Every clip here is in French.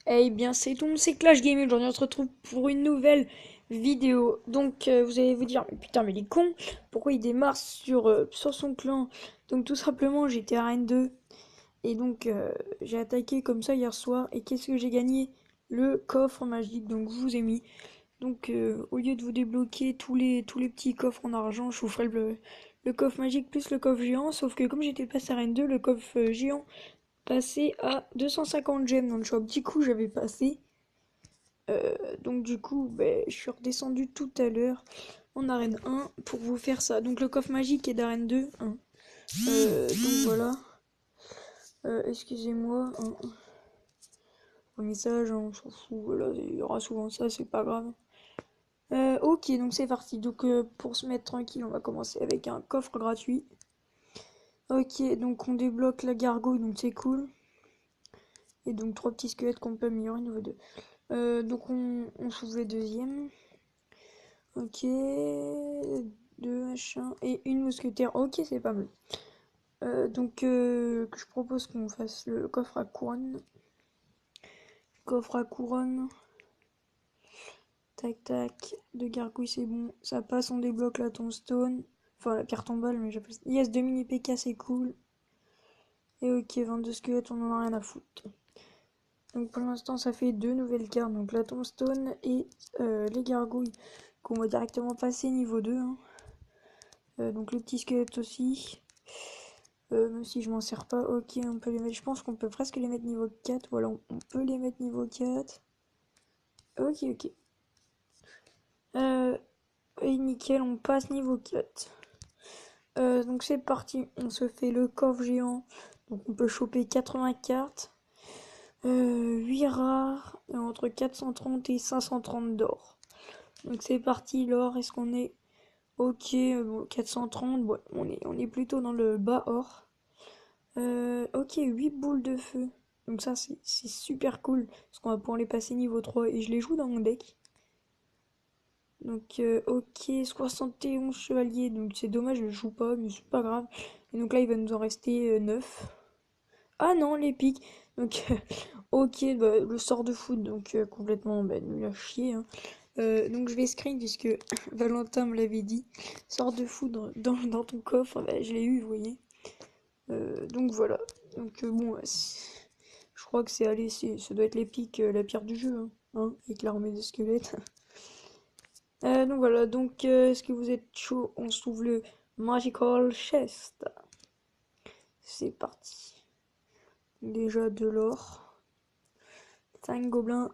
Eh bien, c'est tout, c'est Clash Gaming. Aujourd'hui, on se retrouve pour une nouvelle vidéo. Donc, vous allez vous dire, mais putain, mais il est con. Pourquoi il démarre sur son clan? Donc, tout simplement, j'étais à Rennes 2. Et donc, j'ai attaqué comme ça hier soir. Et qu'est-ce que j'ai gagné? Le coffre magique. Donc, je vous ai mis. Donc, au lieu de vous débloquer tous les petits coffres en argent, je vous ferai le coffre magique plus le coffre géant. Sauf que, comme j'étais passé à Rennes 2, le coffre géant passé à 250 gemmes dans le shop. Du coup, j'avais passé. Donc du coup, ben, je suis redescendu tout à l'heure en arène 1 pour vous faire ça. Donc le coffre magique est d'arène 2. Hein. Donc voilà. Excusez-moi. Hein. Un message, hein, on s'en fout. Voilà, il y aura souvent ça, c'est pas grave. Ok, donc c'est parti. Donc pour se mettre tranquille, on va commencer avec un coffre gratuit. Ok, donc on débloque la gargouille, donc c'est cool. Et donc trois petits squelettes qu'on peut améliorer niveau 2. Donc on s'ouvre les deuxièmes. Ok, deux machins et une mousquetaire. Ok, c'est pas mal. Que je propose qu'on fasse le coffre à couronne. Coffre à couronne. Tac tac. De gargouille, c'est bon. Ça passe, on débloque la tombstone. Enfin, la pierre tombale, mais j'appelle ça. Yes, 2 mini PK, c'est cool. Et ok, 22 squelettes, on en a rien à foutre. Donc pour l'instant, ça fait deux nouvelles cartes. Donc la tombstone et les gargouilles qu'on va directement passer niveau 2. Hein. Donc le petit squelette aussi. Même si je m'en sers pas, ok, on peut les mettre. Je pense qu'on peut presque les mettre niveau 4. Voilà, on peut les mettre niveau 4. Ok, ok. Et nickel, on passe niveau 4. Donc c'est parti, on se fait le coffre géant. Donc on peut choper 80 cartes. 8 rares, entre 430 et 530 d'or. Donc c'est parti, l'or, est-ce qu'on est ok? Bon, 430, ouais, on est plutôt dans le bas or. Ok, 8 boules de feu. Donc ça, c'est super cool. Parce qu'on va pouvoir les passer niveau 3. Et je les joue dans mon deck. Donc, ok, 71 chevaliers. Donc c'est dommage, je le joue pas, mais c'est pas grave. Et donc là, il va nous en rester 9. Ah non, l'épique. Donc, ok, bah, le sort de foot. Donc complètement bah, nul à chier. Hein. Donc je vais screen puisque Valentin me l'avait dit. Sort de foudre dans ton coffre. Bah, je l'ai eu, vous voyez. Donc voilà. Donc bon, je crois que c'est allé, ça doit être l'épique, la pierre du jeu, hein, avec l'armée de squelettes. Donc voilà, donc est-ce que vous êtes chaud? On s'ouvre le Magical Chest. C'est parti. Déjà de l'or. 5 gobelins.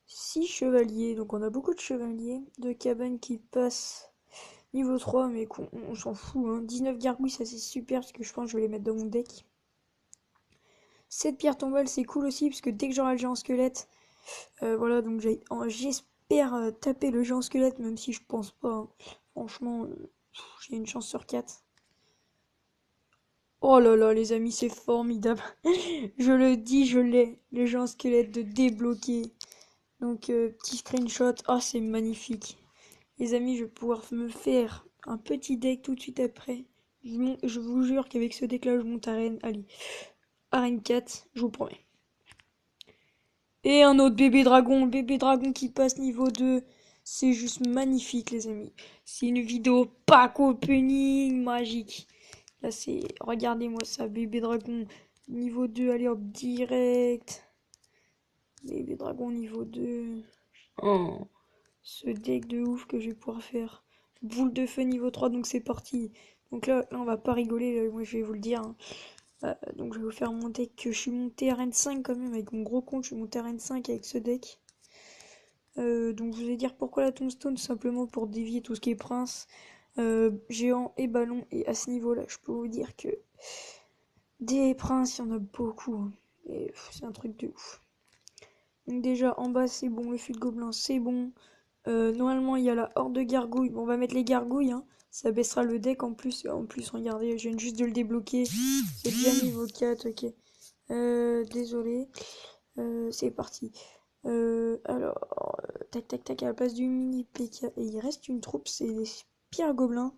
6 chevaliers. Donc on a beaucoup de chevaliers. 2 cabanes qui passent niveau 3, mais on s'en fout. Hein. 19 gargouilles, ça c'est super parce que je pense que je vais les mettre dans mon deck. Cette pierre tombale, c'est cool aussi parce que dès que j'aurai le géant squelette, voilà, donc j'espère taper le géant squelette, même si je pense pas. Hein. Franchement, j'ai une chance sur 4. Oh là là, les amis, c'est formidable. Je le dis, je l'ai. Le géant squelette de débloquer. Donc, petit screenshot. Oh, c'est magnifique. Les amis, je vais pouvoir me faire un petit deck tout de suite après. Je vous jure qu'avec ce deck-là, je monte arène. Allez, arène 4, je vous promets. Et un autre bébé dragon qui passe niveau 2. C'est juste magnifique, les amis. C'est une vidéo pack opening magique. Là, c'est. Regardez-moi ça, bébé dragon niveau 2. Allez hop, direct. Bébé dragon niveau 2. Oh, ce deck de ouf que je vais pouvoir faire. Boule de feu niveau 3, donc c'est parti. Donc là, on va pas rigoler, moi je vais vous le dire. Hein. Donc je vais vous faire mon deck que je suis monté à Rennes 5 quand même avec mon gros compte, je suis monté à Rennes 5 avec ce deck. Donc je vais dire pourquoi la tombstone, tout simplement pour dévier tout ce qui est prince, géant et ballon. Et à ce niveau là, je peux vous dire que des princes, il y en a beaucoup. Hein. Et c'est un truc de ouf. Donc déjà en bas c'est bon, le fût de gobelin c'est bon. Normalement il y a la horde de gargouilles. Bon, on va mettre les gargouilles, hein. Ça baissera le deck en plus. En plus, regardez, je viens juste de le débloquer. C'est déjà niveau 4, ok. Désolé. C'est parti. Tac tac tac, à la place du mini PK. Et il reste une troupe, c'est les spires gobelins.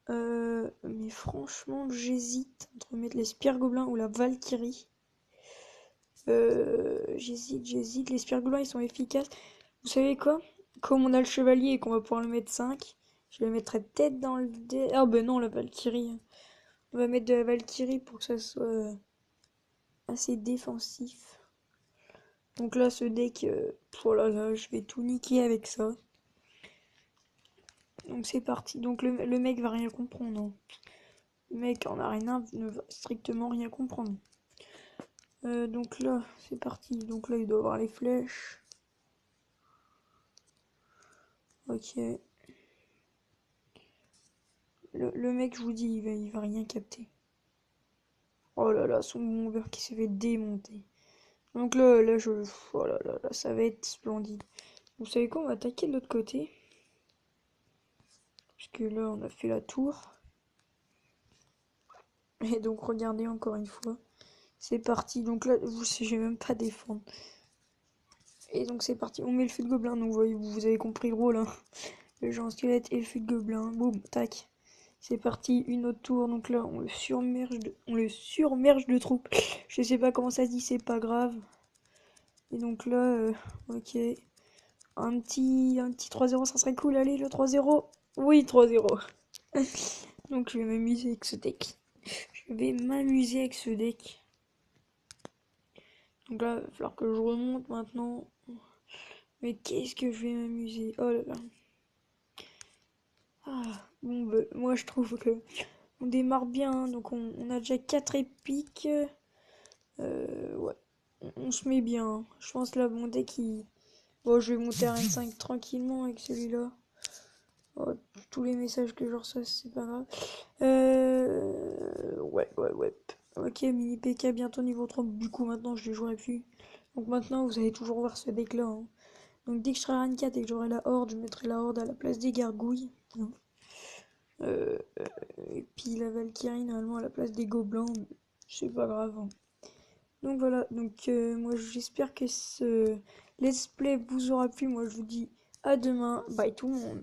Mais franchement, j'hésite entre mettre les spires gobelins ou la Valkyrie. J'hésite. Les spirgolins, ils sont efficaces. Vous savez quoi? Comme on a le chevalier et qu'on va pouvoir le mettre 5, je le mettrai tête dans le dé. Ah ben non, la Valkyrie. On va mettre de la Valkyrie pour que ça soit assez défensif. Donc là, ce deck, oh là là, je vais tout niquer avec ça. Donc c'est parti. Donc le mec va rien comprendre, hein. Le mec en arena ne va strictement rien comprendre. Donc là, c'est parti. Donc là, il doit avoir les flèches. Ok. Le mec, je vous dis, il va rien capter. Oh là là, son bomber qui s'est fait démonter. Donc là, oh là là, ça va être splendide. Vous savez quoi, on va attaquer de l'autre côté. Parce que là, on a fait la tour. Et donc, regardez encore une fois. C'est parti. Donc là, j'ai même pas défendre. Et donc, c'est parti. On met le feu de gobelin. Donc, vous avez compris le rôle, hein. Le géant squelette et le feu de gobelin. Boum, tac. C'est parti, une autre tour. Donc là, on le surmerge de troupes. Je sais pas comment ça se dit, c'est pas grave. Et donc là, ok. Un petit 3-0, ça serait cool. Allez, le 3-0. Oui, 3-0. Donc je vais m'amuser avec ce deck. Je vais m'amuser avec ce deck. Donc là, il va falloir que je remonte maintenant. Mais qu'est-ce que je vais m'amuser. Oh là là. Ah, bon, bah, moi je trouve que on démarre bien. Hein. Donc on a déjà 4 épiques. Ouais, on se met bien. Hein. Je pense là, mon deck, bon, je vais monter à N5 tranquillement avec celui-là. Oh, tous les messages que je reçois, c'est pas grave. Ouais. Ok, mini PK bientôt niveau 3. Du coup, maintenant, je les jouerai plus. Donc maintenant, vous allez toujours voir ce deck-là. Hein. Donc dès que je serai rank 4 et que j'aurai la horde, je mettrai la horde à la place des gargouilles. Hein. Et puis la Valkyrie, normalement, à la place des gobelins. C'est pas grave. Hein. Donc voilà, donc moi j'espère que ce let's play vous aura plu. Moi je vous dis à demain. Bye tout le monde.